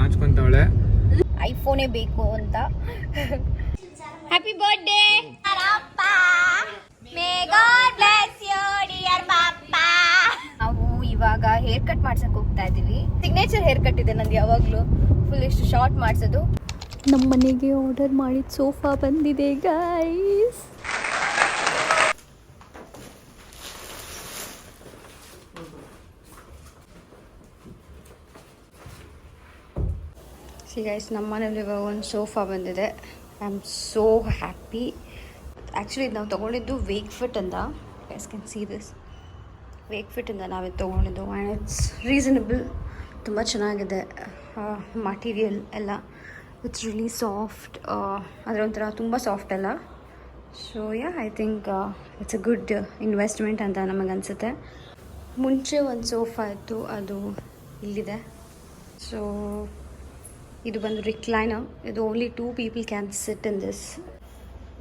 ನಾಚ್ಕೊಂತಾವಳೆ. ಐಫೋನೇ ಬೇಕು ಅಂತ. Happy birthday may God bless you dear ಪಾಪಾ. ನಾವು ಇವಾಗ ಹೇರ್ ಕಟ್ ಮಾಡ್ಸಕ್ ಹೋಗ್ತಾ ಇದೀವಿ. ಸಿಗ್ನೇಚರ್ ಹೇರ್ ಕಟ್ ಇದೆ ನಂದು ಯಾವಾಗ್ಲೂ, ಫುಲ್ ಇಷ್ಟು ಶಾರ್ಟ್ ಮಾಡ್ಸೋದು. ನಮ್ಮ ಮನೆಗೆ ಆರ್ಡರ್ ಮಾಡಿದ ಸೋಫಾ ಬಂದಿದೆ ಗೈಸ್. ಗೈಸ್ ನಮ್ಮ ಮನೇಲಿ ಇವಾಗ ಒಂದು ಸೋಫಾ ಬಂದಿದೆ. I am so happy. Actually ಇದು ನಾವು ತೊಗೊಂಡಿದ್ದು ವೇಕ್ಫಿಟ್ ಅಂತ. Guys can see this. ವೇಕ್ಫಿಟ್ಟಿಂದ ನಾವಿದು ತೊಗೊಂಡಿದ್ದು ಆ್ಯಂಡ್ ಇಟ್ಸ್ ರೀಸನಬಲ್. ತುಂಬ ಚೆನ್ನಾಗಿದೆ ಮಟೀರಿಯಲ್ ಎಲ್ಲ. It's really soft. ಅದರ ಒಂಥರ ತುಂಬ ಸಾಫ್ಟ್ ಅಲ್ಲ. So yeah I think it's a good investment ಅಂತ ನಮಗನ್ಸುತ್ತೆ. ಮುಂಚೆ ಒಂದು ಸೋಫಾ ಇತ್ತು, ಅದು ಇಲ್ಲಿದೆ. ಸೊ ಇದು ಬಂದು ರಿಕ್ಲೈನರ್. ಇದು only 2 people can sit in this.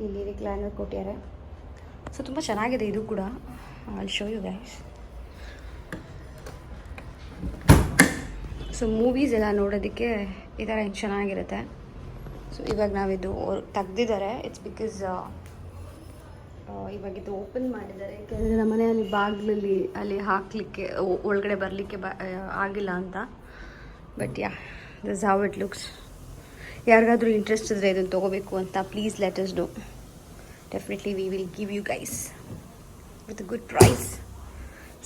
ಇಲ್ಲಿ ರಿಕ್ಲೈನರ್ ಕೊಟ್ಟಿದ್ದಾರೆ. ಸೊ ತುಂಬ ಚೆನ್ನಾಗಿದೆ ಇದು ಕೂಡ. I show you guys. So movies ಎಲ್ಲ ನೋಡೋದಕ್ಕೆ ಈ ಥರ ಏನು ಚೆನ್ನಾಗಿರುತ್ತೆ. ಸೊ ಇವಾಗ ನಾವಿದು ತೆಗ್ದಿದ್ದಾರೆ. ಇಟ್ಸ್ ಬಿಕಾಸ್ ಇವಾಗ ಇದು ಓಪನ್ ಮಾಡಿದ್ದಾರೆ. ಯಾಕೆಂದರೆ ನಮ್ಮ ಮನೆಯಲ್ಲಿ ಬಾಗಿಲಲ್ಲಿ ಅಲ್ಲಿ ಹಾಕಲಿಕ್ಕೆ ಒಳಗಡೆ ಬರಲಿಕ್ಕೆ ಆಗಿಲ್ಲ ಅಂತ. But ya, this how it looks. ಯಾರಿಗಾದ್ರೂ ಇಂಟ್ರೆಸ್ಟ್ ಇದ್ದರೆ ಇದನ್ನು ತೊಗೋಬೇಕು ಅಂತ please let us know. Definitely we will give you guys with a good price.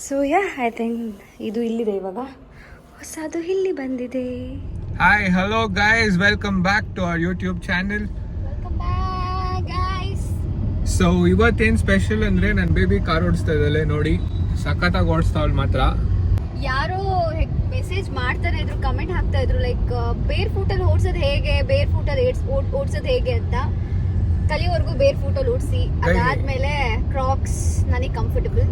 So yeah I think ಇದು ಇಲ್ಲಿದೆ ಇವಾಗ. ಹೊಸದು ಇಲ್ಲಿ ಬಂದಿದೆ. Hi hello guys, welcome back to our YouTube channel. Welcome back guys. So ಇವತ್ತೇನು special ಅಂದರೆ ನನ್ನ baby car ಓಡಿಸ್ತಾ ಇದ್ದಾಳೆ ನೋಡಿ. ಸಖತ್ತಾಗಿ ಓಡಿಸ್ತಾವಳು ಮಾತ್ರ. ಯಾರೋ ಮೆಸೇಜ್ ಮಾಡ್ತಾನೆ ಇದ್ರು, ಕಮೆಂಟ್ ಹಾಕ್ತಾ ಇದ್ರು, ಲೈಕ್ ಬೇರ್ ಫೂಟಲ್ಲಿ ಓಡಿಸೋದು ಹೇಗೆ, ಬೇರ್ ಫೂಟಲ್ಲಿ ಓಡಿಸೋದು ಹೇಗೆ ಅಂತ. ಕಲಿಯೋವರೆಗೂ ಬೇರ್ ಫೂಟಲ್ಲಿ ಓಡಿಸಿ, ಅದಾದ್ಮೇಲೆ ಕ್ರಾಕ್ಸ್ ನನಗೆ ಕಂಫರ್ಟಬಲ್.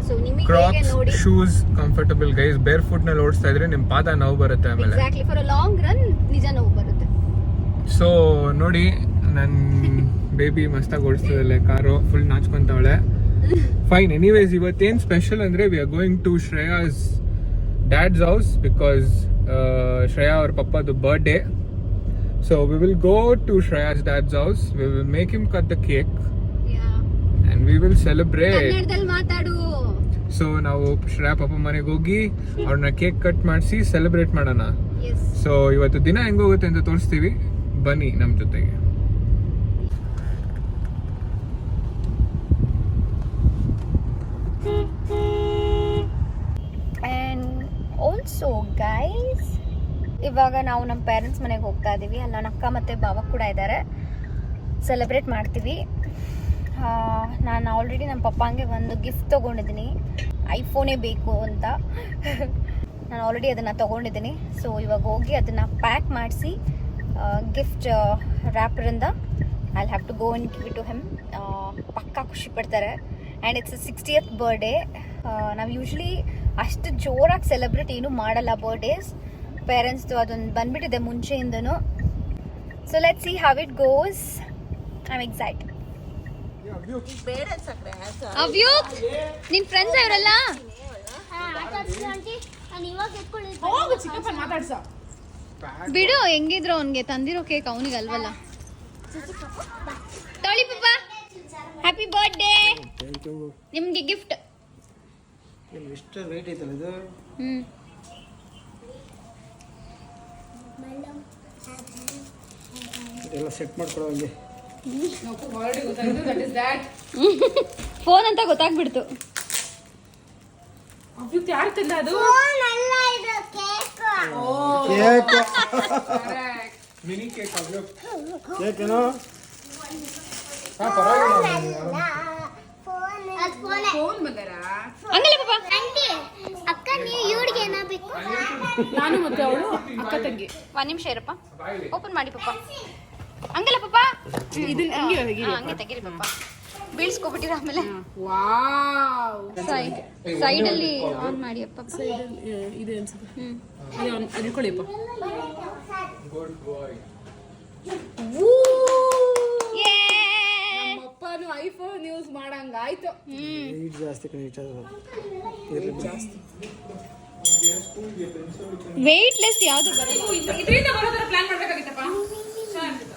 ಸೊ ನಿಮಗೆ ಹೇಗೆ ನೋಡಿ, shoes comfortable guys. Bare foot ನಲ್ಲಿ ಓಡಿಸ್ತಾ ಇದ್ರೆ ನಿಮ್ ಪಾದ ನೋವು ಬರುತ್ತೆ ಆಮೇಲೆ. Exactly, for a long run ನಿಜ ನೋವು ಬರುತ್ತೆ. ಸೊ ನೋಡಿ ನನ್ನ ಬೇಬಿ ಮಸ್ತಾಗಿ ಓಡಿಸ್ತಿದ್ದಾಳೆ ಕಾರು, ಫುಲ್ ನಾಚ್ಕೊಂತಾವಳೆ. ಫೈನ್. ಎನಿವೇಸ್ ಇವತ್ತೇನ್ ಸ್ಪೆಷಲ್ ಅಂದ್ರೆ we are going to Shreyas dad's house because Shreya our papa's birthday. So we will go to Shreya's dad's house. We will make him cut the cake. Yeah. And we will celebrate. ಕನ್ನಡದಲ್ಲಿ ಮಾತಾಡು. So ನಾವು ಶ್ರೇಯಾ ಪಾಪ ಮನೆಗೆ ಹೋಗಿ ಅವ್ರನ್ನ cake cut ಮಾಡಿಸಿ celebrate ಮಾಡೋಣ. So ಇವತ್ತು ದಿನ ಹೆಂಗೋಗುತ್ತೆ ಅಂತ ತೋರಿಸ್ತೀವಿ, ಬನ್ನಿ ನಮ್ಮ ಜೊತೆಗೆ. ಆಲ್ಸೋ ಗೈಸ್, ಇವಾಗ ನಾವು ನಮ್ಮ ಪೇರೆಂಟ್ಸ್ ಮನೆಗೆ ಹೋಗ್ತಾ ಇದ್ದೀವಿ. ಅಲ್ಲಿ ನನ್ನ ಅಕ್ಕ ಮತ್ತು ಬಾವ ಕೂಡ ಇದ್ದಾರೆ. ಸೆಲೆಬ್ರೇಟ್ ಮಾಡ್ತೀವಿ. ನಾನು ಆಲ್ರೆಡಿ ನಮ್ಮ ಪಪ್ಪಂಗೆ ಒಂದು ಗಿಫ್ಟ್ ತೊಗೊಂಡಿದ್ದೀನಿ. ಐಫೋನೇ ಬೇಕು ಅಂತ. ನಾನು ಆಲ್ರೆಡಿ ಅದನ್ನು ತೊಗೊಂಡಿದ್ದೀನಿ. ಸೊ ಇವಾಗ ಹೋಗಿ ಅದನ್ನು ಪ್ಯಾಕ್ ಮಾಡಿಸಿ ಗಿಫ್ಟ್ ರ್ಯಾಪರಿಂದ I have to go and give it to him. ಪಕ್ಕಾ ಖುಷಿ ಪಡ್ತಾರೆ. And it's 60th birthday. ನಾವು ಯೂಶ್ವಲಿ ಅಷ್ಟು ಜೋರಾಗಿ ಸೆಲೆಬ್ರೇಟ್ ಏನೂ ಮಾಡಲ್ಲ ಬರ್ಡೇಸ್. ಪೇರೆಂಟ್ಸ್ದು ಅದೊಂದು ಬಂದ್ಬಿಟ್ಟಿದೆ ಮುಂಚೆಯಿಂದನೂ. So let see how it goes. I am excited. Avyuk, ನಿನ್ನ ಫ್ರೆಂಡ್ಸ್ ಅವರೆಲ್ಲ ಬಿಡು. ಹೆಂಗಿದ್ರು ಅವನಿಗೆ ತಂದಿರೋ ಕೇಕ್ ಅವನಿಗೆ ಅಲ್ವಲ್ಲ. ತೊಳಿ ಪಪ್ಪ, ಹ್ಯಾಪಿ ಬರ್ತ್ಡೇ. ನಿಮ್ಗೆ ಗಿಫ್ಟ್. ಎಷ್ಟು ರೇಟ್ ಐತಲ್ಲ ಇದು. ಎಲ್ಲ ಸೆಟ್ ಮಾಡ್ಕೊಳ್ಳೋ ಹಂಗೆ. ಫೋನ್ ಅಂತ ಗೊತ್ತಾಗ್ಬಿಡ್ತು. ಯಾರು ತಂದ ಅದು? Mini cake. ಕೇಕೇನೋ ಹಂಗಲ್ಲ ಪಾಪ. ನಾನು ಮತ್ತೆ ಅವಳು ಅಕ್ಕ ತಂಗಿ. ಒಂದ್ ನಿಮಿಷ ಇರಪ್ಪ, ಓಪನ್ ಮಾಡಿ ಪಪ್ಪ. ಹಂಗಲ್ಲ ಪಾಪ, ಹಂಗೆ ತೆಗೀರಿ ಪಾಪ. ಬೀಳ್ಸ್ಕೊಬಿಟ್ಟಿರ ಆಮೇಲೆ. ಸೈಡ್ ಅಲ್ಲಿ ಆನ್ ಮಾಡಿ ಅಪ್ಪ. ಇದೆ ಅನ್ಸುತ್ತೆ. ಅನ್ಕೊಳ್ಳಿಪ್ಪ. ನಮ್ಮಪ್ಪನು ಐಫೋನ್ ಯೂಸ್ ಮಾಡಂಗಾಯ್ತು. ಜಾಸ್ತಿ ಜಾಸ್ತಿ ವೆಯ್ಟ್ಲೆಸ್ ಯಾವುದು ಬರಲ್ಲ. ಇದರಿಂದ ಬರೋದರ ಪ್ಲಾನ್ ಮಾಡ್ಬೇಕಾಗಿತ್ತಪ್ಪ.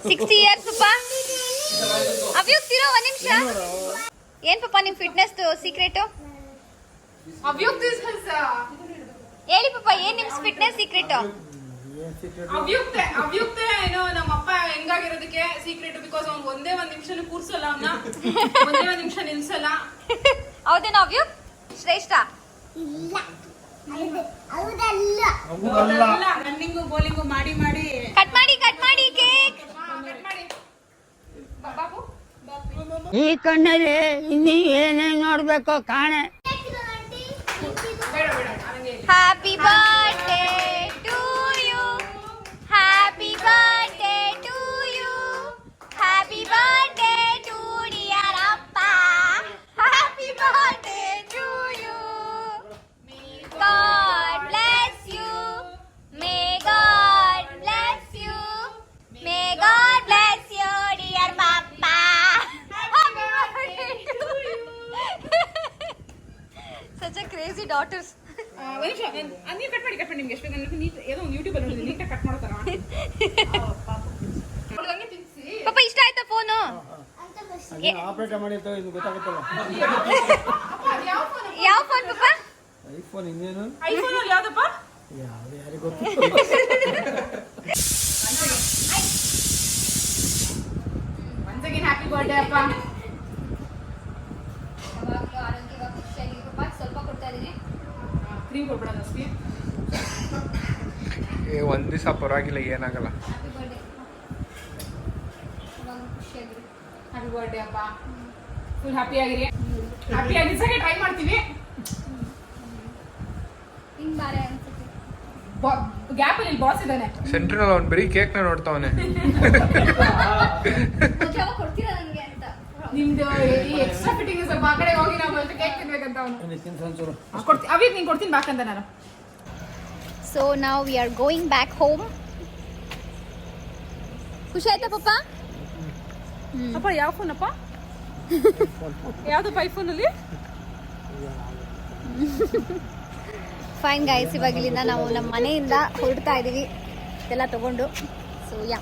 60 ಇಯರ್ಸ್ ಪಪ್ಪ. ಅವ್ಯುಕ್ತಿರೋ ಒಂದ್ ನಿಮಿಷ. ಏನ್ ಪಪ್ಪ ನಿಮ್ ಫಿಟ್ನೆಸ್ ಸೀಕ್ರೆಟ್? ಅವ್ಯುಕ್ತ ಹೇಳಿ ಪಪ್ಪ, ಏನ್ ನಿಮ್ ಫಿಟ್ನೆಸ್ ಸೀಕ್ರೆಟ್? ಅವ್ಯುಕ್ತ ಏನೋ ನಮ್ಮಪ್ಪ ಹೆಂಗಾಗಿರೋದಕ್ಕೆ ಸೀಕ್ರೆಟ್. ಬಿಕಾಸ್ ಅವ್ನು ಒಂದೇ ಒಂದ್ ನಿಮಿಷನೂ ಕೂರ್ಸಲ್ಲ, ಅವನ್ನ ಒಂದೇ ಒಂದ್ ನಿಮಿಷ ನಿಲ್ಸಲ್ಲ. ಹೌದೇನೋ ಅವ್ಯುಕ್? ಶ್ರೇಷ್ಠ ರನ್ನಿಂಗು ಬೌಲಿಂಗು ಮಾಡಿ ಕಟ್ ಮಾಡಿ ಕೇಕ್. ಬಾಬು ಈ ಕಣ್ಣಲ್ಲಿ ಇನ್ನೀ ಏನೇನ್ ನೋಡ್ಬೇಕೋ ಕಾಣೆ. ಬೇಡ ನನಗೆ happy birthday to you, happy birthday to you, happy birthday to dear ಅಪ್ಪ, happy birthday to you. God bless you, may God bless you, may God bless you dear papa, happy birthday to you. Such a crazy daughters. ನೀವು cut ಮಾಡಿ ನಿಮ್ಗೆ ಎಷ್ಟು ಬೇಕು neat ಏನೋ ಒಂದು YouTube ಅಲ್ಲಿ ನೋಡಿದ್ವಿ, ನೀಟಾಗಿ ಕಟ್ ಮಾಡ್ತಾರ. ಹಂಗೆ ತಿನ್ಸಿ ಪಾಪ ಇಷ್ಟ ಆಯ್ತಾ ಫೋನು? ಆಪರೇಟ್ ಮಾಡಿರ್ತಾವೆ, ಇದು ಗೊತ್ತಾಗುತ್ತಲ್ಲ. ಯಾವ ಫೋನ್? ಯಾವ ಫೋನ್ ಪಾಪ? ಐಫೋನ್ ಇನ್ನೇನು ಐಫೋನ್ ಅಲ್ಲಿ ಯಾವ್ದಪ್ಪ? ಯಾವ್ದು ಯಾರಿಗೆ ಗೊತ್ತು. ಒನ್ಸ್ ಅಗೇನ್ ಹ್ಯಾಪಿ ಬರ್ತ್ಡೇ ಅಪ್ಪ. ಯಾವಾಗಲೂ ಆರೋಗ್ಯವಾಗಿ ಖುಷಿಯಾಗಿ ಪಾಪ. ಸ್ವಲ್ಪ ಕೊಡ್ತಾ ಇದೀನಿ. ಕ್ರೀಮ್ ಕೊಡ್ಬೇಡ ಜಾಸ್ತಿ. ಒಂದ್ ದಿವಸ ಪರವಾಗಿಲ್ಲ, ಏನಾಗಲ್ಲ. Happy birthday. ಯಾವಾಗಲೂ ಖುಷಿಯಾಗಿರಿ. ಹ್ಯಾಪಿ ಬರ್ತ್ಡೇ ಅಪ್ಪ. ಫುಲ್ ಹ್ಯಾಪಿ ಆಗಿರಿ. ಹ್ಯಾಪಿ ಆಗಿಸಕ್ಕೆ ಟ್ರೈ ಮಾಡ್ತೀವಿ. ಹಿಂಗ್ ಬಾರೆ ಅನ್ಸುತ್ತೆ. ಗ್ಯಾಪ್ ಅಲ್ಲಿ ಬಾಸ್ ಇದ್ದಾನೆ. ಸೆಂಟ್ರಲ್ ಅವ್ನು ಬರೀ ಕೇಕ್ ನ ನೋಡ್ತಾವನೆ. ಮತ್ತೆ ಯಾವಾಗ ಕೊಡ್ತೀರಾ ನನಗೆ ಅಂತ. ನಿಮ್ದು ಈ ಎಕ್ಸ್ಟ್ರಾ ಫಿಟ್ಟಿಂಗ್ ಸ್ವಲ್ಪ ಆ ಕಡೆ ಹೋಗಿ ನಾವು ಕೇಕ್ ತಿನ್ಬೇಕಂತ ಅವನು ಒಂಚೂರು ಕೊಡ್ತೀನಿ. ಅವಿಗೆ ನೀನು ಕೊಡ್ತೀನಿ ಬಾಕಂತ ನಾನು. So now we are going back home. ಖುಷಿ ಆಯ್ತಾ ಪಪ್ಪ? ಅಪ್ಪ ಯಾವ ಫೋನ್ ಅಪ್ಪ? ಯಾವ್ದಪ್ಪ ಐಫೋನ್ ಅಲ್ಲಿ? ಫೈನ್ ಗೈಸ್, ಇವಾಗ ಇಲ್ಲಿಂದ ನಾವು ನಮ್ಮ ಮನೆಯಿಂದ ಹೊರಡ್ತಾ ಇದೀವಿ ಇದೆಲ್ಲ ತಗೊಂಡು. ಸೊ ಯಾ,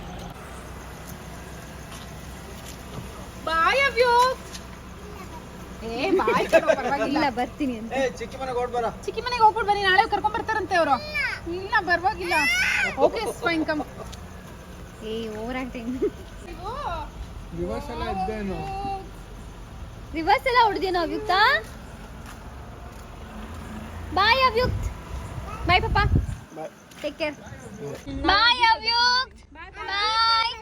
ಬಾಯ್ ಅವ್ಯೋ. ಏ ಬಾಯ್ ಪರವಾಗಿಲ್ಲ, ಇಲ್ಲ ಬರ್ತೀನಿ ಅಂತ. ಚಿಕ್ಕ ಮನೆಗೆ ಹೊರಡ್ಬಾರ. ಚಿಕ್ಕಿ ಮನೆಗೆ ಹೋಗ್ಬಿಟ್ಟು ಬನ್ನಿ, ನಾಳೆ ಕರ್ಕೊಂಡ್ ಬರ್ತಾರಂತೆ ಅವರು. ಇಲ್ಲ ಪರವಾಗಿಲ್ಲ, ಓಕೆ ಫೈನ್ ಕಮ್. ಏ ಓವರ್ ಆಕ್ಟಿಂಗ್. ದಿವಸ ಎಲ್ಲ ಇದ್ದೇನು ರಿವರ್ಸ್ ಎಲ್ಲ ಹೊಡೆದೇನೋ ಅವ್ಯುಕ್ತ. ಬಾಯ್ ಅವ್ಯುಕ್ತ್. ಬಾಯ್ ಪಾಪ. Bye. Take care. Bye Avyukt. Bye.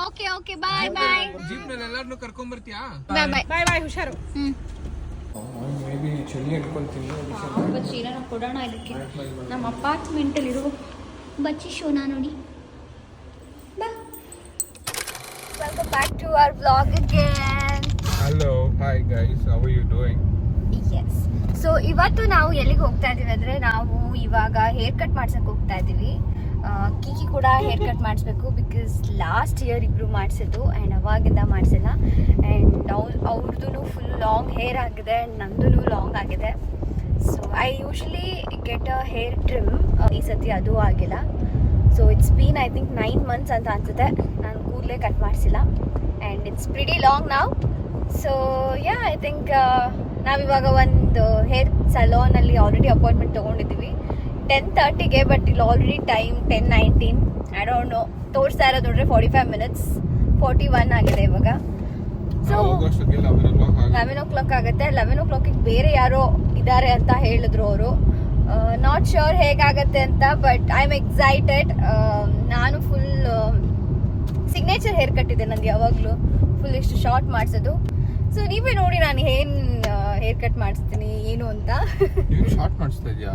Okay okay bye bye. Jeep ನಲ್ಲಿ ಎಲ್ಲಾರನ್ನು ಕರ್ಕೊಂಡ್ ಬರ್ತೀಯಾ? ಬಾಯ್ ಬಾಯ್. ಬಾಯ್ ಬಾಯ್, ಹುಷಾರು. ಮೇ ಬಿ ಚಳಿ ಹಿಡ್ಕೊಳ್ತೀನಿ. ಬಚ್ಚಿ ನಾನು ಕೊಡೋಣ ಇದಕ್ಕೆ. ನಮ್ಮ ಅಪಾರ್ಟ್ಮೆಂಟಲ್ಲಿ ಇರುವ ಬಚ್ಚಿ ಶೋನ ನೋಡಿ. ಬಾ. Welcome back to our vlog again. Hello, hi guys, how are you doing? Yes. So ಇವತ್ತು ನಾವು ಎಲ್ಲಿಗೆ ಹೋಗ್ತಾ ಇದೀವಿ ಅಂದರೆ, ನಾವು ಇವಾಗ ಹೇರ್ ಕಟ್ ಮಾಡ್ಸಕ್ಕೆ ಹೋಗ್ತಾ ಇದ್ದೀವಿ. ಕಿಕಿ ಕೂಡ ಹೇರ್ ಕಟ್ ಮಾಡಿಸ್ಬೇಕು. ಬಿಕಾಸ್ ಲಾಸ್ಟ್ ಇಯರ್ ಇಬ್ಬರು ಮಾಡಿಸಿದ್ದು ಆ್ಯಂಡ್ ಅವಾಗಿಂದ ಮಾಡಿಸಿಲ್ಲ. ಆ್ಯಂಡ್ ಅವ್ರದ್ದು ಫುಲ್ ಲಾಂಗ್ ಹೇರ್ ಆಗಿದೆ ಆ್ಯಂಡ್ ನಂದು ಲಾಂಗ್ ಆಗಿದೆ. So I usually get a hair trim. ಈ ಸತಿ ಅದು ಆಗಿಲ್ಲ. So it's been I think 9 months ಅಂತ ಅನಿಸುತ್ತೆ ನಾನು ಕೂದಲೇ ಕಟ್ ಮಾಡಿಸಿಲ್ಲ. ಆ್ಯಂಡ್ ಇಟ್ಸ್ ಪ್ರಿಟಿ ಲಾಂಗ್ ನಾವು. ಸೊ ಯಾ, ಐ ಥಿಂಕ್ ನಾವಿವಾಗ ಒಂದು ಹೇರ್ ಸಲೂನಲ್ಲಿ ಆಲ್ರೆಡಿ ಅಪಾಯಿಂಟ್ಮೆಂಟ್ ತೊಗೊಂಡಿದ್ದೀವಿ 10:30ಗೆ. ಬಟ್ ಇಲ್ಲಿ already time 10:19. I don't know, ತೋರಿಸ್ತಾ ಇರೋದು ನೋಡ್ರೆ 45 minutes, 41 ಆಗಿದೆ ಇವಾಗ. ಸೊ 11 o'clock ಆಗುತ್ತೆ. 11 o'clock ಬೇರೆ ಯಾರೋ ಇದ್ದಾರೆ ಅಂತ ಹೇಳಿದ್ರು ಅವರು. ನಾಟ್ ಶ್ಯೂರ್ ಹೇಗಾಗತ್ತೆ ಅಂತ, ಬಟ್ ಐ ಆಮ್ ಎಕ್ಸೈಟೆಡ್. ನಾನು ಫುಲ್ ಸಿಗ್ನೇಚರ್ ಹೇರ್ ಕಟ್ ಇದೆ ನಂದು ಯಾವಾಗಲೂ, ಫುಲ್ ಇಷ್ಟು ಶಾರ್ಟ್ ಮಾಡಿಸೋದು. ಸೊ ನೀವೇ ನೋಡಿ ನಾನು ಏನು ಹೇರ್ ಕಟ್ ಮಾಡಿಸ್ತೀನಿ ಏನು ಅಂತ. ನೀನು ಶಾರ್ಟ್ ಮಾಡಿಸ್ತಾ ಇದೀಯಾ?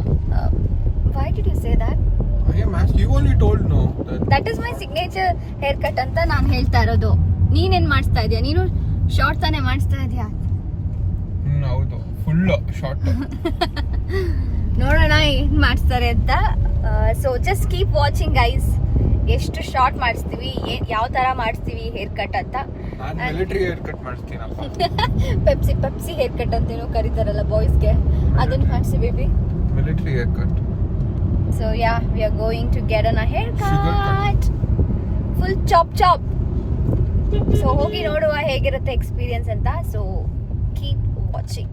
Why did you say that? You only told no. That is my signature hair cut ಅಂತ ನಾನು ಹೇಳ್ತಾ ಇರೋದು. ನೀನೇನ್ ಮಾಡಿಸ್ತಾ ಇದೀಯಾ? ನೀನು ಶಾರ್ಟ್ ತಾನೇ ಮಾಡಿಸ್ತಾ ಇದೀಯಾ? ಹೌದು, ಫುಲ್ ಶಾರ್ಟ್. ನೋಡೋಣ ಏನ್ ಮಾಡಿಸ್ತಾರೆ ಅಂತ. So just keep watching guys. ಎಷ್ಟು ಶಾರ್ಟ್ ಮಾಡಿಸ್ತೀವಿ, ಯಾವ ತರ ಮಾಡಿಸ್ತೀವಿ ಹೇರ್ ಕಟ್ ಅಂತ. ನಾನು ಮಿಲಿಟರಿ ಹೇರ್ ಕಟ್ ಮಾಡಿಸ್ತೀನಪ್ಪ. ಪೆಪ್ಸಿ ಹೇರ್ ಕಟ್ ಅಂತೇನೋ ಕರೀತಾರಲ್ಲ ಬಾಯ್ಸ್ಗೆ, ಅದನ್ನ ಮಾಡಿಸಿ baby. Military hair cut. So yeah, we are going to get on a Sugar haircut. Full chop. So ಹೋಗಿ ನೋಡುವ ಹೇಗಿರುತ್ತೆ ಎಕ್ಸ್ಪೀರಿಯನ್ಸ್ ಅಂತ. So keep watching.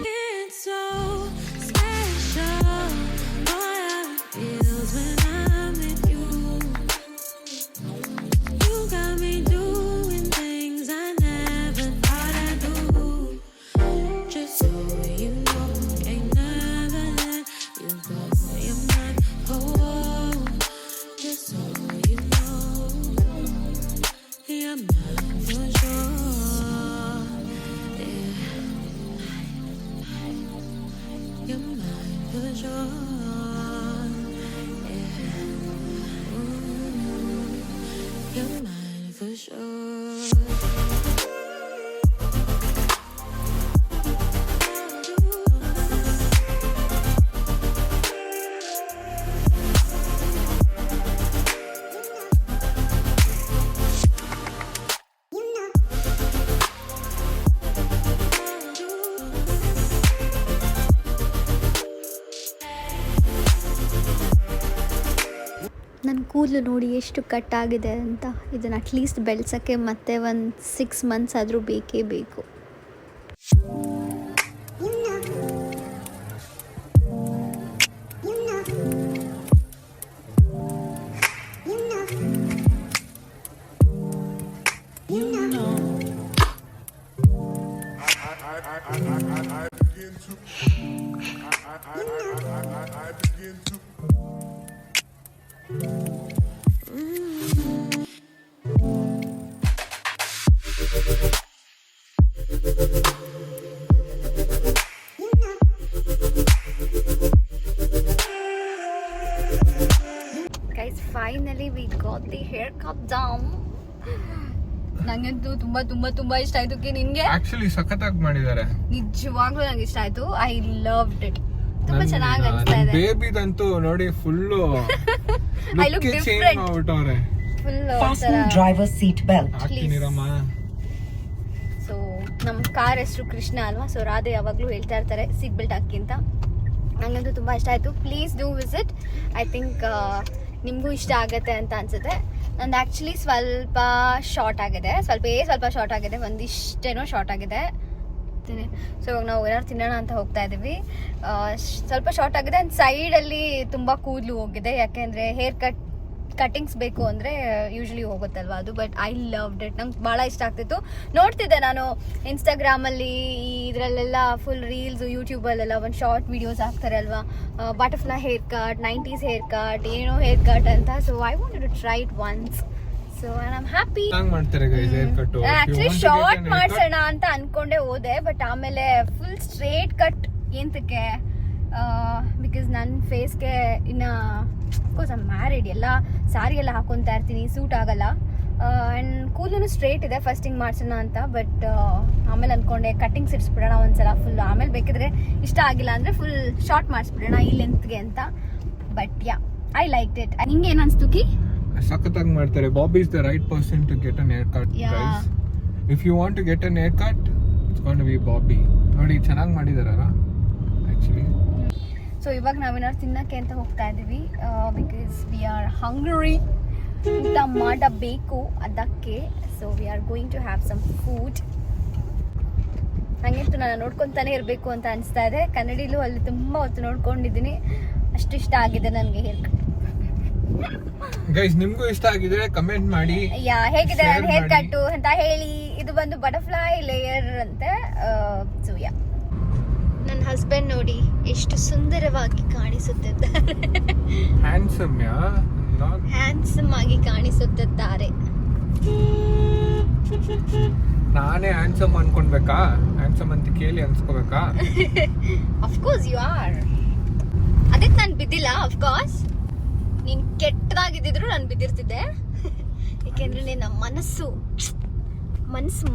It's so special, boy, how it feels when I'm with you. You got me doing things I never thought I'd do. Just so you know, ain't never let you go. You're mine, oh, just so you know, you're mine for sure. You're mine for sure. Yeah. You're mine for sure. ನನ್ನ ಕೂದಲು ನೋಡಿ ಎಷ್ಟು cut ಆಗಿದೆ ಅಂತ. ಇದನ್ನು at least ಬೆಳೆಸೋಕ್ಕೆ ಮತ್ತೆ ಒಂದು 6 months ಆದರೂ ಬೇಕೇ ಬೇಕು. Guys, finally we got the haircut down. ನಂಗಂತೂ ತುಂಬಾ ತುಂಬಾ ತುಂಬಾ ಇಷ್ಟ ಆಯ್ತು. ನಿನ್ಗೆ ಆಕ್ಚುಲಿ ಸಖತ್ತಾಗಿ ಮಾಡಿದ್ದಾರೆ. ನಿಜವಾಗ್ಲೂ ನಂಗೆ ಇಷ್ಟ ಆಯ್ತು. I loved it. ತುಂಬಾ ಚೆನ್ನಾಗಿ ಅನಿಸ್ತಾ ಇದೆ. ಬೇಬಿದಂತೂ ನೋಡಿ full I look change different. ಮಾಡ್ಬಿಟ್ಟವ್ರೆ. Full Fasten driver's seat belt. ಹಾಕ್ತೀನಿರಮ್ಮ. ಸೊ ನಮ್ಮ ಕಾರ್ ಹೆಸರು ಕೃಷ್ಣ ಅಲ್ವಾ, ಸೊ ರಾಧೆ ಯಾವಾಗಲೂ ಹೇಳ್ತಾ ಇರ್ತಾರೆ ಸೀಟ್ ಬೆಲ್ಟ್ ಹಾಕಿ ಅಂತ. ನಂಗಂತೂ ತುಂಬ ಇಷ್ಟ ಆಯಿತು. Please do visit. I think ನಿಮಗೂ ಇಷ್ಟ ಆಗುತ್ತೆ ಅಂತ ಅನಿಸುತ್ತೆ. ನಂದು ಆ್ಯಕ್ಚುಲಿ ಸ್ವಲ್ಪ ಶಾರ್ಟ್ ಆಗಿದೆ, ಸ್ವಲ್ಪ ಶಾರ್ಟ್ ಆಗಿದೆ, ಒಂದಿಷ್ಟೇನೋ ಶಾರ್ಟ್ ಆಗಿದೆ. ಸೊ ಇವಾಗ ನಾವು ಏನಾದ್ರು ತಿನ್ನೋಣ ಅಂತ ಹೋಗ್ತಾ ಇದ್ದೀವಿ. ಸ್ವಲ್ಪ ಶಾರ್ಟ್ ಆಗಿದೆ ಆ್ಯಂಡ್ ಸೈಡಲ್ಲಿ ತುಂಬ ಕೂದಲು ಹೋಗಿದೆ. ಯಾಕೆಂದರೆ ಹೇರ್ ಕಟ್ಟಿಂಗ್ಸ್ ಬೇಕು ಅಂದರೆ ಯೂಶ್ವಲಿ ಹೋಗುತ್ತಲ್ವ ಅದು. But I loved it. ನಂಗೆ ಭಾಳ ಇಷ್ಟ ಆಗ್ತಿತ್ತು. ನೋಡ್ತಿದ್ದೆ ನಾನು ಇನ್ಸ್ಟಾಗ್ರಾಮಲ್ಲಿ ಇದರಲ್ಲೆಲ್ಲ ಫುಲ್ ರೀಲ್ಸು, ಯೂಟ್ಯೂಬಲ್ಲೆಲ್ಲ ಒಂದು ಶಾರ್ಟ್ ವೀಡಿಯೋಸ್ ಹಾಕ್ತಾರೆ ಅಲ್ವಾ, butterfly hair cut, 90s hair cut, ಏನೋ ಹೇರ್ ಕಟ್ ಅಂತ. So I wanted to try it once. So I am happy. ಮಾಡ್ತಾರೆ guys hair cut. Actually short ಮಾಡ್ಸೋಣ ಅಂತ ಅನ್ಕೊಂಡೆ ಹೋದೆ, ಬಟ್ ಆಮೇಲೆ ಫುಲ್ ಸ್ಟ್ರೇಟ್ ಕಟ್ ಏಂತಕ್ಕೆ, ಬಿಕಾಸ್ ನನ್ನ ಫೇಸ್ಗೆ ಇನ್ನು ಅಫ್ಕೋರ್ಸ್ ಐ ಮ್ಯಾರಿಡ್, ಎಲ್ಲ ಸಾರಿ ಎಲ್ಲ ಹಾಕೊತಾ ಇರ್ತೀನಿ, ಸೂಟ್ ಆಗಲ್ಲ. ಆ್ಯಂಡ್ ಕೂದಲು ಸ್ಟ್ರೇಟ್ ಇದೆ, ಫಸ್ಟ್ ಹಿಂಗೆ ಮಾಡ್ಸೋಣ ಅಂತ. ಬಟ್ ಆಮೇಲೆ ಅಂದ್ಕೊಂಡೆ ಕಟ್ಟಿಂಗ್ಸ್ ಇಡ್ಸ್ಬಿಡೋಣ ಒಂದ್ಸಲ ಫುಲ್, ಆಮೇಲೆ ಬೇಕಿದ್ರೆ ಇಷ್ಟ ಆಗಿಲ್ಲ ಅಂದರೆ ಫುಲ್ ಶಾರ್ಟ್ ಮಾಡಿಸ್ಬಿಡೋಣ ಈ ಲೆಂತ್ಗೆ ಅಂತ. But ya, I like it. ನಿಂಗೆ ಏನು ಅನಿಸ್ತು ಕಿ? ಸಖತ್ತಾಗಿ ಮಾಡ್ತಾರೆ. Bobby is the right person to get an haircut guys. If you want to get an haircut, it's gonna be Bobby. ನೋಡಿ ಚೆನ್ನಾಗಿ ಮಾಡಿದಾರಲ್ಲ ಆ್ಯಕ್ಚುಲಿ. ಸೊ ಇವಾಗ ನಾವೇನಾದ್ರು ತಿನ್ನಕ್ಕೆ ಅಂತ ಹೋಗ್ತಾ ಇದ್ದೀವಿ, ಬಿಕಾಸ್ ವಿ ಆರ್ ಹಂಗ್ರಿ. ಊಟ ಮಾಡಬೇಕು ಅದಕ್ಕೆ. So we are going to have some food. ನನಗಂತೂ ನಾನು ನೋಡ್ಕೊತಾನೆ ಇರಬೇಕು ಅಂತ ಅನಿಸ್ತಾ ಇದೆ. ಕನ್ನಡಿಲೂ ಅಲ್ಲಿ ತುಂಬ ಹೊತ್ತು ನೋಡ್ಕೊಂಡಿದ್ದೀನಿ. ಅಷ್ಟು ಇಷ್ಟ ಆಗಿದೆ ನನಗೆ ಹೇರ್ ಕಟ್. ಗೈಸ್ ನಿಮ್ಗೂ ಇಷ್ಟ ಆಗಿದ್ರೆ ಕಮೆಂಟ್ ಮಾಡಿ. ಯಾ ಹೇಗಿದೆ Share ನನ್ನ ಹೇರ್ ಮಾಡಿ. ಕಟ್ಟು ಅಂತ ಹೇಳಿ. ಇದು ಬಂದು ಬಟರ್ಫ್ಲೈ ಲೇಯರ್ ಅಂತೆ. ಸೊ ಯಾ, ನನ್ನ ಹಸ್ಬೆಂಡ್ ನೋಡಿ ಎಷ್ಟು ಸುಂದರವಾಗಿ ಕಾಣಿಸುತ್ತಿದ್ದಾರೆ. ಹ್ಯಾಂಡ್ಸಮ್ ಹ್ಯಾಂಡ್ಸಮ್ ಆಗಿ ಕಾಣಿಸುತ್ತಿದ್ದಾರೆ. ನಾನೇ ಹ್ಯಾಂಡ್ಸಮ್ ಅನ್ಕೊಳ್ಬೇಕಾ? ಹ್ಯಾಂಡ್ಸಮ್ ಅಂತ ಕೇಳಿ ಅನ್ಸ್ಕೋಬೇಕಾ? Of course you are. ಅದಕ್ಕೆ ನಾನು ಬಿದ್ದಿಲ್ಲ. ಅಫ್ಕೋರ್ಸ್ ನೀನ್ ಕೆಟ್ಟದಾಗಿದ್ದಿದ್ರು ನಾನು ಬಿದ್ದಿರ್ತಿದ್ದೆ. ಯಾಕೆಂದ್ರೆ ನಿನ್ನ ಮನಸ್ಸು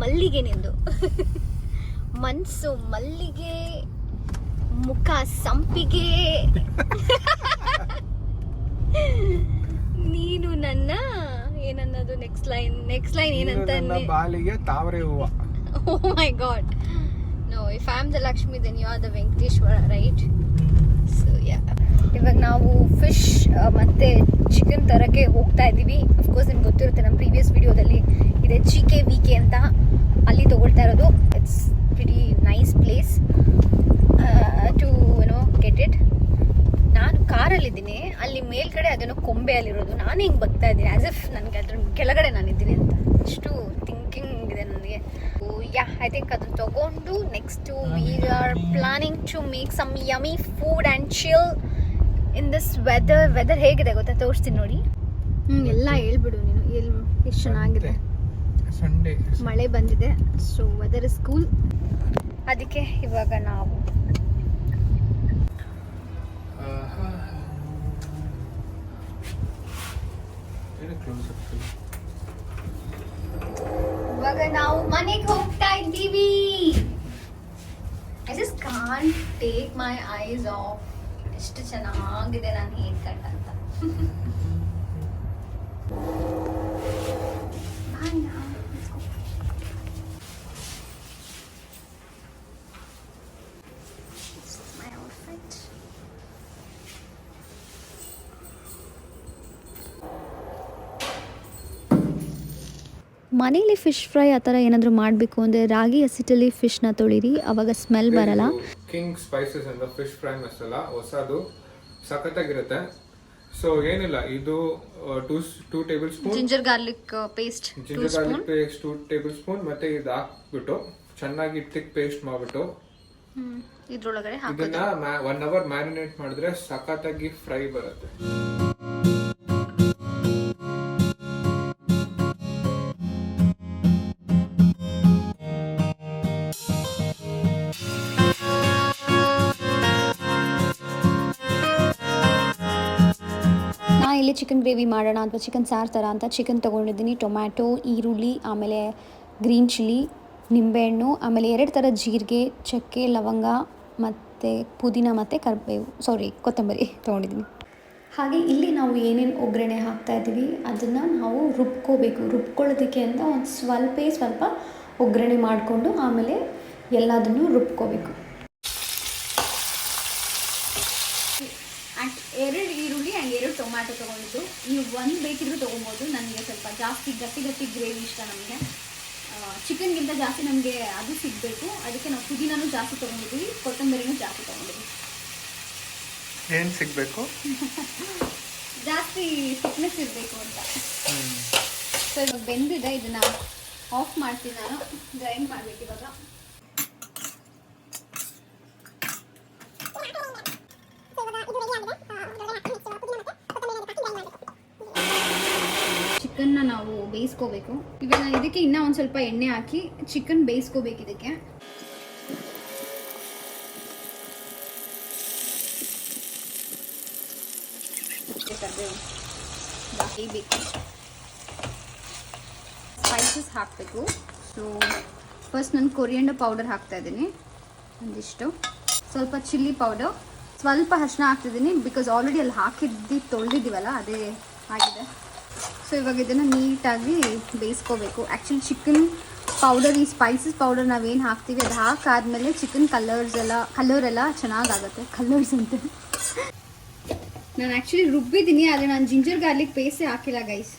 ಮಲ್ಲಿಗೆ ನಿಂದು. ಮನಸ್ಸು ಮಲ್ಲಿಗೆ, ಮುಖ ಸಂಪಿಗೆ. ನೀನು ನನ್ನ ಏನನ್ನೋದು ನೆಕ್ಸ್ಟ್ ಲೈನ್ ಏನಂತ ನನ್ನ ಬಾಲಿಗೆ ತಾವರೆ ಹೂವ. Oh my god. No, if I'm the Lakshmi, then you are the Venkateshwara, right? So yeah. ಇವಾಗ ನಾವು ಫಿಶ್ ಮತ್ತೆ ಚಿಕನ್ ತರಕ್ಕೆ ಹೋಗ್ತಾ ಇದ್ದೀವಿ. ಅಫ್ಕೋರ್ಸ್ ನಿಮ್ಗೆ ಗೊತ್ತಿರುತ್ತೆ, ನಮ್ಮ ಪ್ರೀವಿಯಸ್ ವಿಡಿಯೋದಲ್ಲಿ ಇದೆ GKVK ಅಂತ, ಅಲ್ಲಿ ತಗೊಳ್ತಾ ಇರೋದು. It's very nice place to get it. ನಾನು ಕಾರಲ್ಲಿದ್ದೀನಿ, ಅಲ್ಲಿ ಮೇಲ್ಗಡೆ ಅದನ್ನು ಕೊಂಬೆಯಲ್ಲಿರೋದು. ನಾನು ಹಿಂಗೆ ಬರ್ತಾ ಇದ್ದೀನಿ ಆಸ್ ಇಫ್ ನನಗೆ ಅದ್ರ ಕೆಳಗಡೆ ನಾನಿದ್ದೀನಿ ಅಂತ. ಅಷ್ಟು ಥಿಂಕಿಂಗ್ ಇದೆ ನನಗೆ. ಯಾ, ಐ ಥಿಂಕ್ ಅದನ್ನು ತಗೊಂಡು next we are planning to make some yummy food and chill in this weather ಹೇಗಿದೆ ಗೊತ್ತಾ? ತೋರಿಸ್ತೀನಿ ನೋಡಿ. ಎಲ್ಲ ಹೇಳ್ಬಿಡು ನೀನು, ಎಷ್ಟು ಚೆನ್ನಾಗಿದೆ. ಸಂಡೇ ಮಳೆ ಬಂದಿದೆ, ಸೊ ವೆದರ್ ಇಸ್ ಕೂಲ್. ಅದಕ್ಕೆ ಇವಾಗ ನಾವು ಇವಾಗ ನಾವು ಮನೆಗೆ ಹೋಗ್ತಾ ಇದ್ದೀವಿ. I just can't take my eyes of. ಎಷ್ಟು ಚೆನ್ನಾಗಿದೆ ನನ್ನ ಹೇರ್ ಕಟ್ ಅಂತ. Bye now. Let's go. This is my outfit. ಮನೇಲಿ ಫಿಶ್ ಫ್ರೈ ಆ ಥರ ಏನಾದರೂ ಮಾಡಬೇಕು ಅಂದರೆ ರಾಗಿ ಹಸಿಟ್ಟಲ್ಲಿ ಫಿಶ್ನ ತೊಳಿರಿ, ಅವಾಗ ಸ್ಮೆಲ್ ಬರಲ್ಲ. ಕಿಂಗ್ ಸ್ಪೈಸಸ್ ಅಂತ ಫಿಶ್ ಫ್ರೈ ಮಸಾಲ ಹೊಸದು ಸಖತ್ತಾಗಿರುತ್ತೆ. ಸೊ ಏನಿಲ್ಲ, ಇದು 2 table spoon ginger garlic paste, ginger garlic paste 2 table spoon, ಮತ್ತೆ ಇದು ಹಾಕ್ಬಿಟ್ಟು ಚೆನ್ನಾಗಿ ಥಿಕ್ ಪೇಸ್ಟ್ ಮಾಡ್ಬಿಟ್ಟು ಇದ್ರೊಳಗಡೆ ಇದನ್ನ 1 ಅವರ್ ಮ್ಯಾರಿನೇಟ್ ಮಾಡಿದ್ರೆ ಸಖತ್ತಾಗಿ ಫ್ರೈ ಬರುತ್ತೆ. ಇಲ್ಲಿ ಚಿಕನ್ ಗ್ರೇವಿ ಮಾಡೋಣ ಅಥವಾ ಚಿಕನ್ ಸಾರು ಥರ ಅಂತ ಚಿಕನ್ ತೊಗೊಂಡಿದ್ದೀನಿ. ಟೊಮ್ಯಾಟೊ, ಈರುಳ್ಳಿ, ಆಮೇಲೆ ಗ್ರೀನ್ ಚಿಲ್ಲಿ, ನಿಂಬೆಹಣ್ಣು, ಆಮೇಲೆ 2 ಥರ ಜೀರಿಗೆ, ಚಕ್ಕೆ, ಲವಂಗ ಮತ್ತು ಪುದೀನ ಮತ್ತು ಕೊತ್ತಂಬರಿ ತೊಗೊಂಡಿದ್ದೀನಿ. ಹಾಗೆ ಇಲ್ಲಿ ನಾವು ಏನೇನು ಒಗ್ಗರಣೆ ಹಾಕ್ತಾಯಿದ್ದೀವಿ ಅದನ್ನು ನಾವು ರುಬ್ಕೊಳ್ಳೋದಕ್ಕೆ ಅಂತ ಒಂದು ಸ್ವಲ್ಪ ಒಗ್ಗರಣೆ ಮಾಡಿಕೊಂಡು ಆಮೇಲೆ ಎಲ್ಲದನ್ನು ರುಬ್ಕೋಬೇಕು. 2 ಈರುಳ್ಳಿ ಆ್ಯಂಡ್ 2 ಟೊಮ್ಯಾಟೊ ತೊಗೊಂಡಿದ್ದು. ನೀವು 1 ಬೇಕಿದ್ರೂ ತೊಗೊಬೋದು. ನನಗೆ ಸ್ವಲ್ಪ ಜಾಸ್ತಿ ಗಟ್ಟಿ ಗ್ರೇವಿ ಇಷ್ಟ. ನಮಗೆ ಚಿಕನ್ಗಿಂತ ಜಾಸ್ತಿ ನಮಗೆ ಅದು ಸಿಗಬೇಕು. ಅದಕ್ಕೆ ನಾವು ಪುದೀನೂ ಜಾಸ್ತಿ ತೊಗೊಂಡಿದ್ದೀವಿ, ಕೊತ್ತಂಬರಿನೂ ಜಾಸ್ತಿ ತೊಗೊಂಡಿದ್ದೀವಿ. ಏನು ಸಿಗಬೇಕು? ಜಾಸ್ತಿ ಥಿಕ್ನೆಸ್ ಇರಬೇಕು ಅಂತ. ಸೊ ಇವಾಗ ಬೆಂದಿದೆ, ಇದನ್ನು ಆಫ್ ಮಾಡ್ತೀನಿ ನಾನು. ಗ್ರೈಂಡ್ ಮಾಡಬೇಕು ಇವಾಗ. ಚಿಕನ್ನ ನಾವು ಬೇಯಿಸ್ಕೋಬೇಕು. ಇವಾಗ ನಾನು ಇದಕ್ಕೆ ಇನ್ನೂ ಒಂದು ಸ್ವಲ್ಪ ಎಣ್ಣೆ ಹಾಕಿ ಚಿಕನ್ ಬೇಯಿಸ್ಕೋಬೇಕು. ಇದಕ್ಕೆ ಬೇಯಿಬೇಕು. ಸ್ಪೈಸಸ್ ಹಾಕಬೇಕು. ಸೊ ಫಸ್ಟ್ ನಾನು ಕೊರಿಯಂಡರ್ ಪೌಡರ್ ಹಾಕ್ತಾ ಇದ್ದೀನಿ ಒಂದಿಷ್ಟು, ಸ್ವಲ್ಪ ಚಿಲ್ಲಿ ಪೌಡರ್, ಸ್ವಲ್ಪ ಅರಿಶಿನ ಹಾಕ್ತಿದ್ದೀನಿ. ಬಿಕಾಸ್ ಆಲ್ರೆಡಿ ಅಲ್ಲಿ ಹಾಕಿದ್ದು ತೊಳೆದಿದ್ದೀವಲ್ಲ, ಅದೇ ಆಗಿದೆ. ಸೊ ಇವಾಗ ಇದನ್ನು ನೀಟಾಗಿ ಬೇಯಿಸ್ಕೋಬೇಕು. ಆ್ಯಕ್ಚುಲಿ ಚಿಕನ್ ಪೌಡರ್, ಈ ಸ್ಪೈಸಸ್ ಪೌಡರ್ ನಾವೇನು ಹಾಕ್ತೀವಿ ಅದು ಹಾಕಾದ್ಮೇಲೆ ಚಿಕನ್ ಕಲರ್ ಎಲ್ಲ ಚೆನ್ನಾಗಾಗುತ್ತೆ. ಕಲರ್ಸ್ ಅಂತ ನಾನು ಆ್ಯಕ್ಚುಲಿ ರುಬ್ಬಿದ್ದೀನಿ, ಆದರೆ ನಾನು ಜಿಂಜರ್ ಗಾರ್ಲಿಕ್ ಪೇಸ್ಟೇ ಹಾಕಿಲ್ಲ ಗೈಸ್.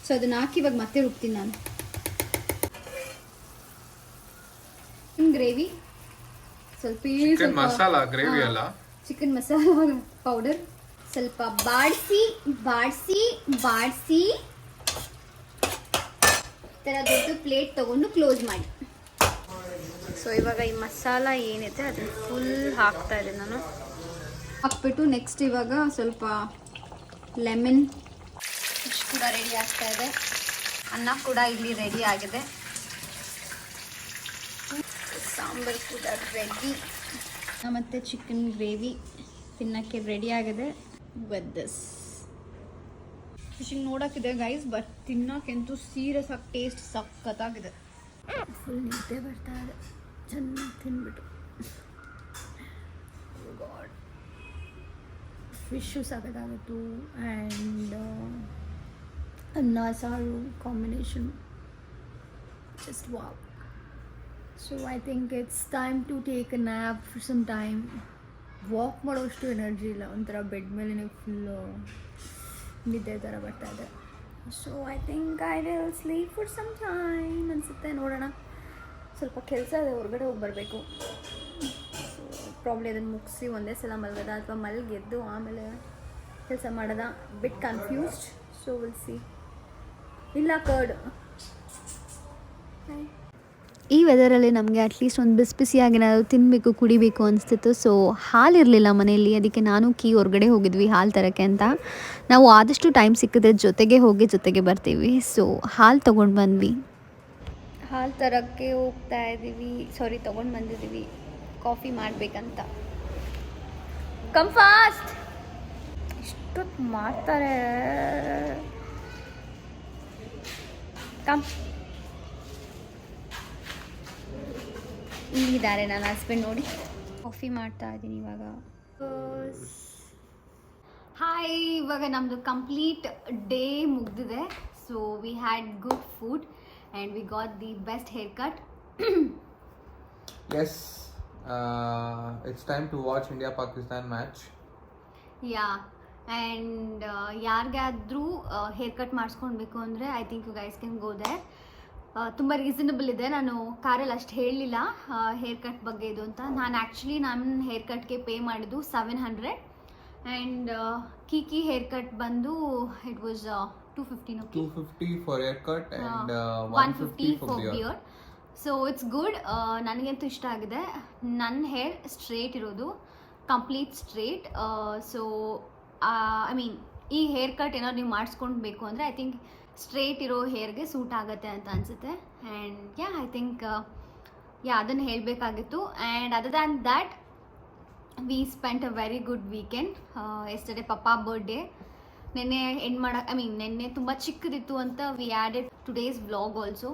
ಸೊ ಅದನ್ನು ಹಾಕಿ ಇವಾಗ ಮತ್ತೆ ರುಬ್ತೀನಿ ನಾನು. ಗ್ರೇವಿ ಸ್ವಲ್ಪ ಮಸಾಲ ಗ್ರೇವಿ ಅಲ್ಲ, ಚಿಕನ್ ಮಸಾಲ ಪೌಡರ್ ಸ್ವಲ್ಪ ಬಾಡಿಸಿ ಈ ಥರ ದೊಡ್ಡ ಪ್ಲೇಟ್ ತಗೊಂಡು ಕ್ಲೋಸ್ ಮಾಡಿ. ಸೊ ಇವಾಗ ಈ ಮಸಾಲ ಏನಿದೆ ಅದನ್ನು ಫುಲ್ ಹಾಕ್ತಾ ಇದ್ದೀನಿ ನಾನು. ಹಾಕ್ಬಿಟ್ಟು ನೆಕ್ಸ್ಟ್ ಇವಾಗ ಸ್ವಲ್ಪ ಲೆಮನ್ ಫಿಶ್ ಕೂಡ ರೆಡಿ ಆಗ್ತಾ ಇದೆ. ಅನ್ನ ಕೂಡ ಇಲ್ಲಿ ರೆಡಿ ಆಗಿದೆ. ಸಾಂಬಾರು ಕೂಡ ರೆಡಿ. ಮತ್ತು ಚಿಕನ್ ಗ್ರೇವಿ ತಿನ್ನಕ್ಕೆ ರೆಡಿ ಆಗಿದೆ ವಿತ್ ದಿಸ್. ಫಿಶಿಂಗ್ ನೋಡೋಕ್ಕಿದೆ ಗೈಸ್, ಬಟ್ ತಿನ್ನೋಕ್ಕಂತೂ ಸೀರಿಯಸ್ ಆಗಿ ಟೇಸ್ಟ್ ಸಖತ್ತಾಗಿದೆ. ಫುಲ್ ನಿದ್ದೆ ಬರ್ತಾ ಇದೆ ಚೆನ್ನಾಗಿ ತಿನ್ಬಿಟ್ಟು. ಗಾಡ್, ಫಿಶು ಸಖತ್ತಾಗಿತ್ತು ಆ್ಯಂಡ್ ಅನ್ನ ಸಾರು combination just wow. So I think it's time to take a nap for some time. Walk ಮಾಡೋಷ್ಟು ಎನರ್ಜಿ ಇಲ್ಲ, ಒಂಥರ ಬೆಡ್ ಮೇಲೆ ಫುಲ್ಲು ನಿದ್ದೆ ಥರ ಬರ್ತಾ ಇದೆ. So I think I will sleep for some time ಅನಿಸುತ್ತೆ. ನೋಡೋಣ, ಸ್ವಲ್ಪ ಕೆಲಸ ಇದೆ, ಹೊರಗಡೆ ಹೋಗಿ ಬರಬೇಕು. ಸೊ ಪ್ರಾಬ್ಲಮ್ ಅದನ್ನು ಮುಗಿಸಿ ಒಂದೇ ಸಲ ಮಲಗೋದ ಅಥವಾ ಮಲಗೆದ್ದು ಆಮೇಲೆ ಕೆಲಸ ಮಾಡೋದ, ಬಿಟ್ ಕನ್ಫ್ಯೂಸ್ಡ್. So will see. ಇಲ್ಲ ಕರ್ಡ್ ಈ ವೆದರಲ್ಲಿ ನಮಗೆ ಅಟ್ಲೀಸ್ಟ್ ಒಂದು ಬಿಸಿಯಾಗಿ ಏನಾದರೂ ತಿನ್ನಬೇಕು ಕುಡಿಬೇಕು ಅನಿಸ್ತಿತ್ತು. ಸೊ ಹಾಲಿರಲಿಲ್ಲ ಮನೆಯಲ್ಲಿ, ಅದಕ್ಕೆ ನಾನು ಹೊರಗಡೆ ಹೋಗಿದ್ವಿ ಹಾಲು ತರೋಕ್ಕೆ ಅಂತ. ನಾವು ಆದಷ್ಟು ಟೈಮ್ ಸಿಕ್ಕಿದ್ರೆ ಜೊತೆಗೆ ಹೋಗಿ ಜೊತೆಗೆ ಬರ್ತೀವಿ. ಸೊ ಹಾಲು ತೊಗೊಂಡು ಬಂದ್ವಿ. ಹಾಲು ತರೋಕ್ಕೆ ಹೋಗ್ತಾ ಇದ್ದೀವಿ, ತೊಗೊಂಡು ಬಂದಿದ್ದೀವಿ ಕಾಫಿ ಮಾಡಬೇಕಂತ. ಕಮ್ ಫಾಸ್ಟ್, ಇಷ್ಟೊತ್ತು ಮಾಡ್ತಾರೆ. ಕಮ್, ಇಲ್ಲಿದ್ದಾರೆ ನನ್ನ ಹಸ್ಬೆಂಡ್ ನೋಡಿ. ಕಾಫಿ ಮಾಡ್ತಾ ಇದ್ದೀನಿ ಇವಾಗ. ಹಾಯ್, ಇವಾಗ ನಮ್ಮದು ಕಂಪ್ಲೀಟ್ ಡೇ ಮುಗಿದಿದೆ. So we had good food and we got the best haircut. Yes, it's time to watch India-Pakistan match. Ya, and ಯಾರಿಗಾದ್ರೂ ಹೇರ್ ಕಟ್ ಮಾಡಿಸ್ಕೊಳ್ಬೇಕು ಅಂದರೆ I think you guys can go there. ತುಂಬ reasonable ಇದೆ. ನಾನು ಕಾರಲ್ಲಿ ಅಷ್ಟು ಹೇಳಲಿಲ್ಲ hair cut ಬಗ್ಗೆ ಇದು ಅಂತ. ನಾನು ಆ್ಯಕ್ಚುಲಿ ನನ್ನ ಹೇರ್ ಕಟ್ಗೆ ಪೇ ಮಾಡಿದ್ದು 700 ಆ್ಯಂಡ್ ಕೀಕಿ ಹೇರ್ ಕಟ್ ಬಂದು it was 250 for haircut and 150 for beard. So it's good. ನನಗಂತೂ ಇಷ್ಟ ಆಗಿದೆ. ನನ್ನ ಹೇರ್ ಸ್ಟ್ರೇಟ್ ಇರೋದು, complete straight. So I mean ಈ ಹೇರ್ ಕಟ್ ಏನಾದ್ರು ನೀವು ಮಾಡಿಸ್ಕೊಳ್ಬೇಕು ಅಂದರೆ ಐ ಥಿಂಕ್ ಸ್ಟ್ರೇಟ್ ಇರೋ ಹೇರ್ಗೆ ಸೂಟ್ ಆಗುತ್ತೆ ಅಂತ ಅನಿಸುತ್ತೆ. ಆ್ಯಂಡ್ ಐ ಥಿಂಕ್ ಅದನ್ನು ಹೇಳಬೇಕಾಗಿತ್ತು. And other than that we spent a very good weekend. Yesterday ಪಪ್ಪಾ ಬರ್ಡೇ. ನೆನ್ನೆ ತುಂಬ ಚಿಕ್ಕದಿತ್ತು ಅಂತ we added today's vlog also.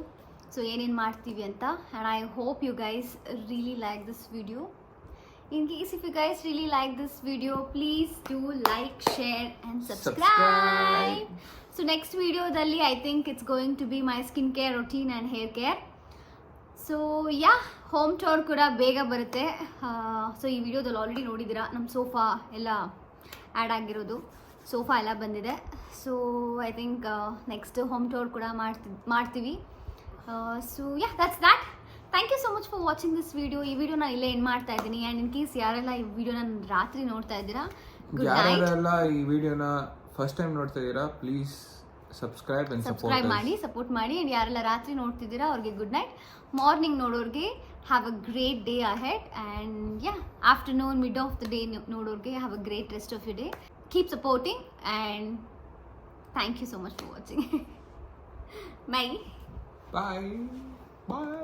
So ಏನೇನು ಮಾಡ್ತೀವಿ ಅಂತ. And I hope you guys really like this video. In case if you guys really like this video, please do like, share and subscribe. So next ವಿಡಿಯೋದಲ್ಲಿ I think it's going to be my skin care routine and hair care. So home tour ಕೂಡ ಬೇಗ ಬರುತ್ತೆ. So ಈ ವಿಡಿಯೋದಲ್ಲಿ already ನೋಡಿದ್ದೀರಾ, ನಮ್ಮ sofa ಎಲ್ಲ add ಆಗಿರೋದು, ಸೋಫಾ ಎಲ್ಲ ಬಂದಿದೆ. So I think next home tour ಕೂಡ ಮಾಡ್ತೀವಿ. So that's that. Thank you so much for watching this video. ಈ ವಿಡಿಯೋ ನಾನು ಇಲ್ಲೇ ಎಂಡ್ ಮಾಡ್ತಾ ಇದ್ದೀನಿ. ಆ್ಯಂಡ್ ಇನ್ ಕೇಸ್ ಯಾರೆಲ್ಲ ಈ ವಿಡಿಯೋನ ರಾತ್ರಿ ನೋಡ್ತಾ ಇದ್ದೀರಾ, ಗುಡ್ ನೈಟ್. ಯಾರೆಲ್ಲ ಈ ವಿಡಿಯೋನ ಫಸ್ಟ್ ಟೈಮ್ ನೋಡ್ತಾ ಇದ್ದೀರಾ, ಪ್ಲೀಸ್ ಸಬ್ಸ್ಕ್ರೈಬ್ ಮಾಡಿ, ಸಪೋರ್ಟ್ ಮಾಡಿ. ಆ್ಯಂಡ್ ಯಾರೆಲ್ಲ ರಾತ್ರಿ ನೋಡ್ತಿದ್ದೀರಾ ಅವ್ರಿಗೆ ಗುಡ್ ನೈಟ್. ಮಾರ್ನಿಂಗ್ ನೋಡೋರಿಗೆ have a great day ahead. And afternoon, mid of the day ನೋಡೋರಿಗೆ have a great rest of you day. Keep supporting and thank you so much for watching. Bye. Bye. Bye.